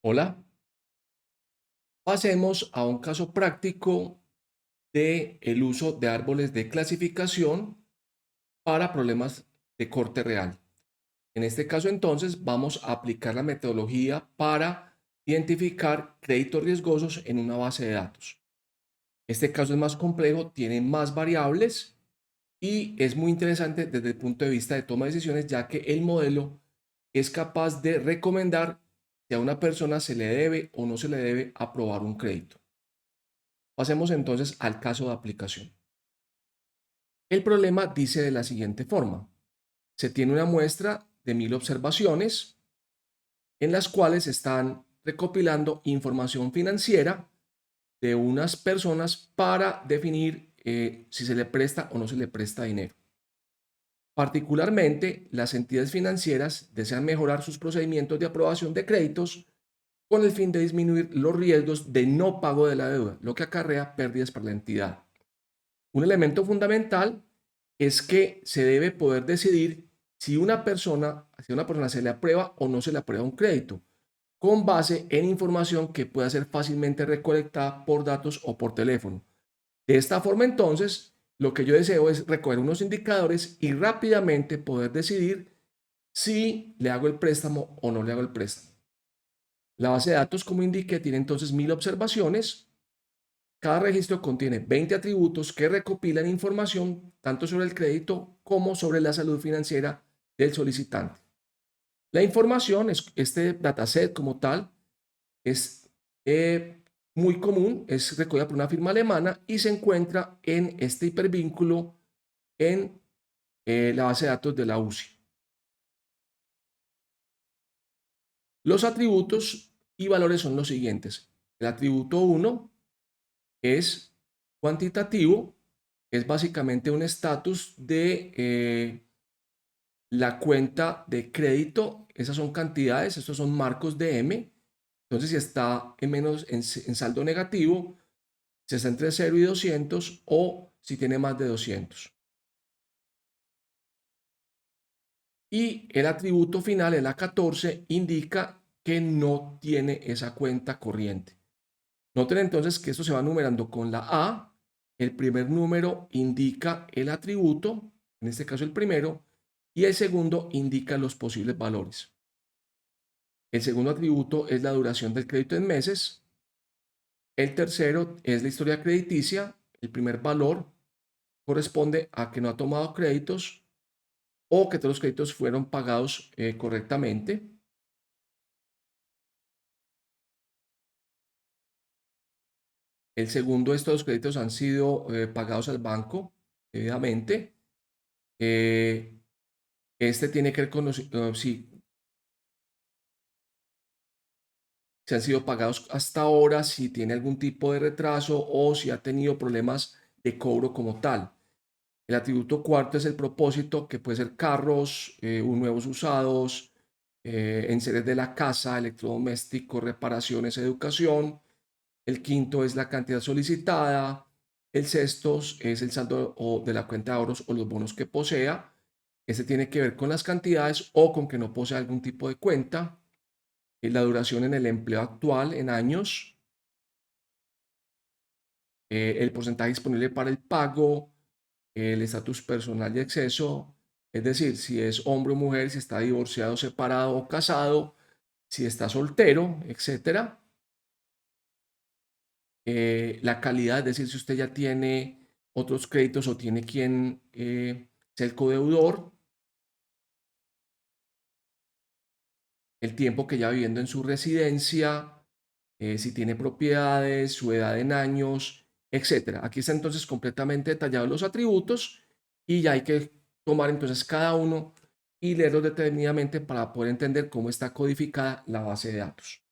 Hola, pasemos a un caso práctico de el uso de árboles de clasificación para problemas de corte real. En este caso, entonces, vamos a aplicar la metodología para identificar créditos riesgosos en una base de datos. Este caso es más complejo, tiene más variables y es muy interesante desde el punto de vista de toma de decisiones, ya que el modelo es capaz de recomendar si a una persona se le debe o no se le debe aprobar un crédito. Pasemos entonces al caso de aplicación. El problema dice de la siguiente forma. Se tiene una muestra de 1000 observaciones en las cuales están recopilando información financiera de unas personas para definir si se le presta o no se le presta dinero. Particularmente, las entidades financieras desean mejorar sus procedimientos de aprobación de créditos con el fin de disminuir los riesgos de no pago de la deuda, lo que acarrea pérdidas para la entidad. Un elemento fundamental es que se debe poder decidir si si a una persona se le aprueba o no se le aprueba un crédito, con base en información que pueda ser fácilmente recolectada por datos o por teléfono. De esta forma, entonces, lo que yo deseo es recoger unos indicadores y rápidamente poder decidir si le hago el préstamo o no le hago el préstamo. La base de datos, como indiqué, tiene entonces 1000 observaciones. Cada registro contiene 20 atributos que recopilan información tanto sobre el crédito como sobre la salud financiera del solicitante. La información, este dataset como tal, es muy común, es recogida por una firma alemana y se encuentra en este hipervínculo en la base de datos de la UCI. Los atributos y valores son los siguientes. El atributo 1 es cuantitativo, es básicamente un estatus de la cuenta de crédito. Esas son cantidades, estos son marcos de M. Entonces, si está en saldo negativo, si está entre 0 y 200 o si tiene más de 200. Y el atributo final, el A14, indica que no tiene esa cuenta corriente. Noten entonces que esto se va numerando con la A. El primer número indica el atributo, en este caso el primero, y el segundo indica los posibles valores. El segundo atributo es la duración del crédito en meses. El tercero es la historia crediticia. El primer valor corresponde a que no ha tomado créditos o que todos los créditos fueron pagados correctamente. El segundo es todos los créditos han sido pagados al banco debidamente. Eh, Este tiene que ver con si han sido pagados hasta ahora, si tiene algún tipo de retraso o si ha tenido problemas de cobro como tal. El atributo cuarto es el propósito, que puede ser carros, nuevos usados, enseres de la casa, electrodomésticos, reparaciones, educación. El quinto es la cantidad solicitada. El sexto es el saldo de la cuenta de ahorros o los bonos que posea. Este tiene que ver con las cantidades o con que no posea algún tipo de cuenta. La duración en el empleo actual en años. El porcentaje disponible para el pago, el estatus personal y acceso, es decir, si es hombre o mujer, si está divorciado, separado o casado, si está soltero, etcétera. La calidad, es decir, si usted ya tiene otros créditos o tiene quien sea el codeudor, el tiempo que ya viviendo en su residencia, si tiene propiedades, su edad en años, etcétera. Aquí está entonces completamente detallados los atributos y ya hay que tomar entonces cada uno y leerlos detenidamente para poder entender cómo está codificada la base de datos.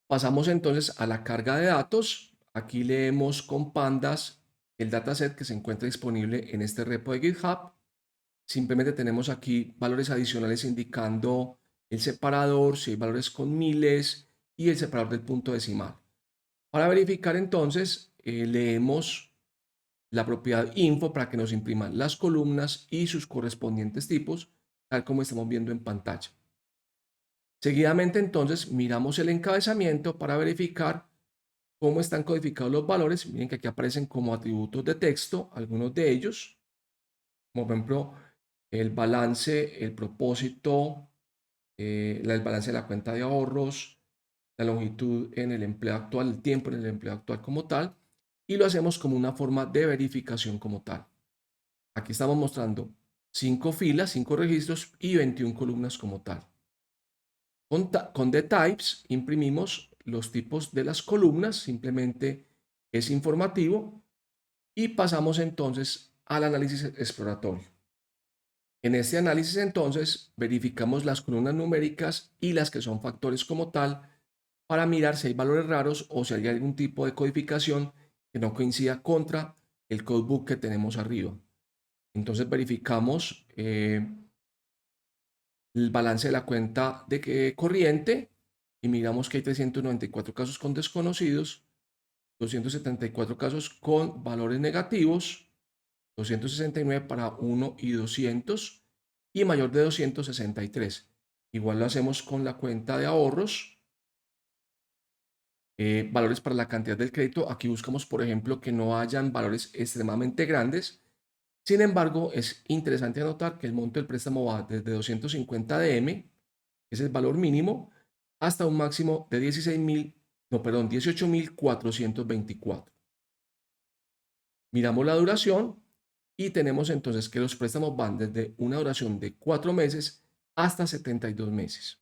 Pasamos entonces a la carga de datos. Aquí leemos con pandas el dataset que se encuentra disponible en este repo de GitHub. Simplemente tenemos aquí valores adicionales indicando el separador, si hay valores con miles y el separador del punto decimal. Para verificar entonces, leemos la propiedad info para que nos impriman las columnas y sus correspondientes tipos, tal como estamos viendo en pantalla. Seguidamente, entonces, miramos el encabezamiento para verificar cómo están codificados los valores. Miren que aquí aparecen como atributos de texto, algunos de ellos, como por ejemplo el balance, el propósito, el balance de la cuenta de ahorros, la longitud en el empleo actual, el tiempo en el empleo actual como tal, y lo hacemos como una forma de verificación como tal. Aquí estamos mostrando 5 filas, 5 registros y 21 columnas como tal. Con the types imprimimos los tipos de las columnas, simplemente es informativo, y pasamos entonces al análisis exploratorio. En este análisis entonces verificamos las columnas numéricas y las que son factores como tal para mirar si hay valores raros o si hay algún tipo de codificación que no coincida contra el codebook que tenemos arriba. Entonces verificamos el balance de la cuenta de corriente y miramos que hay 394 casos con desconocidos, 274 casos con valores negativos, 269 para 1 y 200 y mayor de 263. Igual lo hacemos con la cuenta de ahorros. Valores para la cantidad del crédito. Aquí buscamos, por ejemplo, que no hayan valores extremadamente grandes. Sin embargo, es interesante anotar que el monto del préstamo va desde 250 DM, que es el valor mínimo, hasta un máximo de 18.424. Miramos la duración y tenemos entonces que los préstamos van desde una duración de 4 meses hasta 72 meses.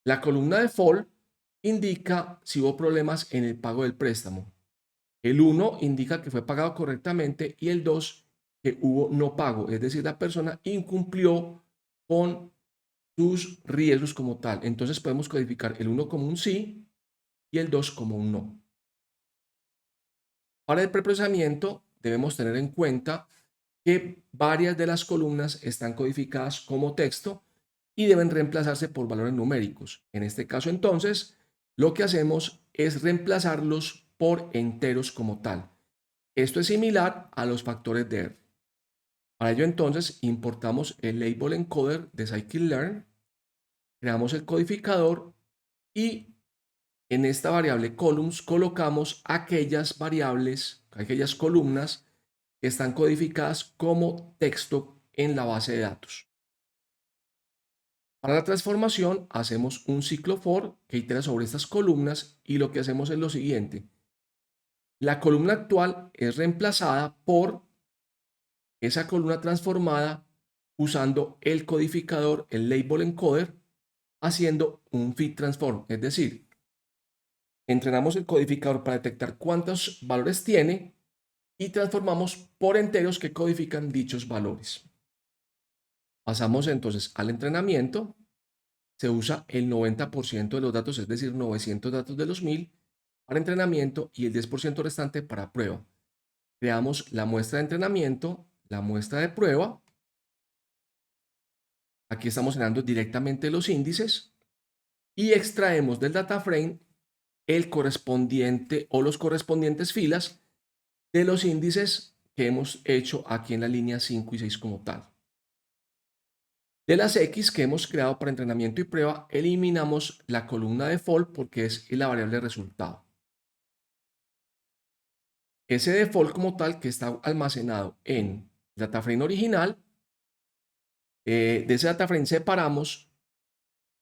La columna default indica si hubo problemas en el pago del préstamo. El 1 indica que fue pagado correctamente y el 2 que hubo no pago, es decir, la persona incumplió con sus riesgos como tal. Entonces podemos codificar el 1 como un sí y el 2 como un no. Para el preprocesamiento debemos tener en cuenta que varias de las columnas están codificadas como texto y deben reemplazarse por valores numéricos. En este caso, entonces, lo que hacemos es reemplazarlos por enteros como tal. Esto es similar a los factores de R. Para ello, entonces, importamos el label encoder de scikit-learn, creamos el codificador y en esta variable columns colocamos aquellas variables, aquellas columnas que están codificadas como texto en la base de datos. Para la transformación hacemos un ciclo for que itera sobre estas columnas y lo que hacemos es lo siguiente. La columna actual es reemplazada por esa columna transformada usando el codificador, el label encoder, haciendo un fit transform. Es decir, entrenamos el codificador para detectar cuántos valores tiene y transformamos por enteros que codifican dichos valores. Pasamos entonces al entrenamiento. Se usa el 90% de los datos, es decir, 900 datos de los 1000 para entrenamiento y el 10% restante para prueba. Creamos la muestra de entrenamiento, la muestra de prueba. Aquí estamos generando directamente los índices y extraemos del data frame el correspondiente o los correspondientes filas de los índices que hemos hecho aquí en la línea 5 y 6 como tal. De las X que hemos creado para entrenamiento y prueba, eliminamos la columna default porque es la variable resultado. Ese default como tal que está almacenado en el DataFrame original, de ese DataFrame separamos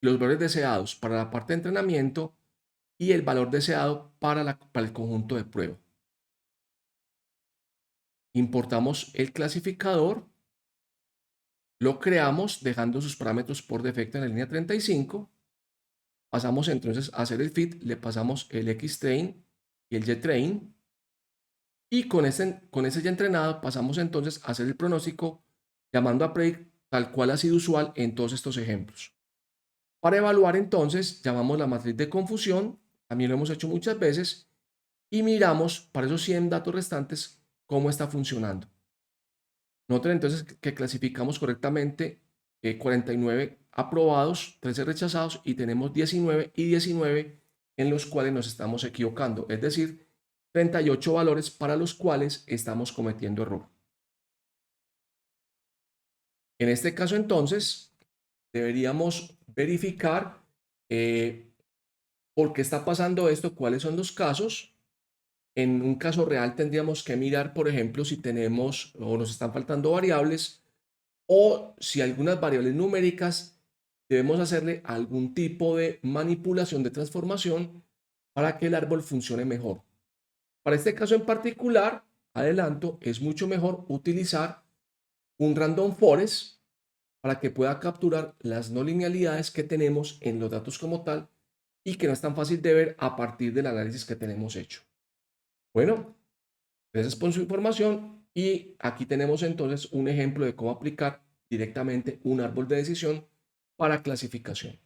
los valores deseados para la parte de entrenamiento y el valor deseado para el conjunto de prueba. Importamos el clasificador, lo creamos dejando sus parámetros por defecto en la línea 35. Pasamos entonces a hacer el fit, le pasamos el xtrain y el ytrain. Y con ese ya entrenado pasamos entonces a hacer el pronóstico llamando a predict tal cual ha sido usual en todos estos ejemplos. Para evaluar entonces llamamos la matriz de confusión, también lo hemos hecho muchas veces, y miramos para esos 100 datos restantes cómo está funcionando. Noten entonces que clasificamos correctamente 49 aprobados, 13 rechazados y tenemos 19 y 19 en los cuales nos estamos equivocando, es decir, 38 valores para los cuales estamos cometiendo error. En este caso entonces deberíamos verificar por qué está pasando esto, cuáles son los casos. En un caso real tendríamos que mirar, por ejemplo, si tenemos o nos están faltando variables o si algunas variables numéricas debemos hacerle algún tipo de manipulación de transformación para que el árbol funcione mejor. Para este caso en particular, adelanto, es mucho mejor utilizar un random forest para que pueda capturar las no linealidades que tenemos en los datos como tal y que no es tan fácil de ver a partir del análisis que tenemos hecho. Bueno, gracias por su información y aquí tenemos entonces un ejemplo de cómo aplicar directamente un árbol de decisión para clasificación.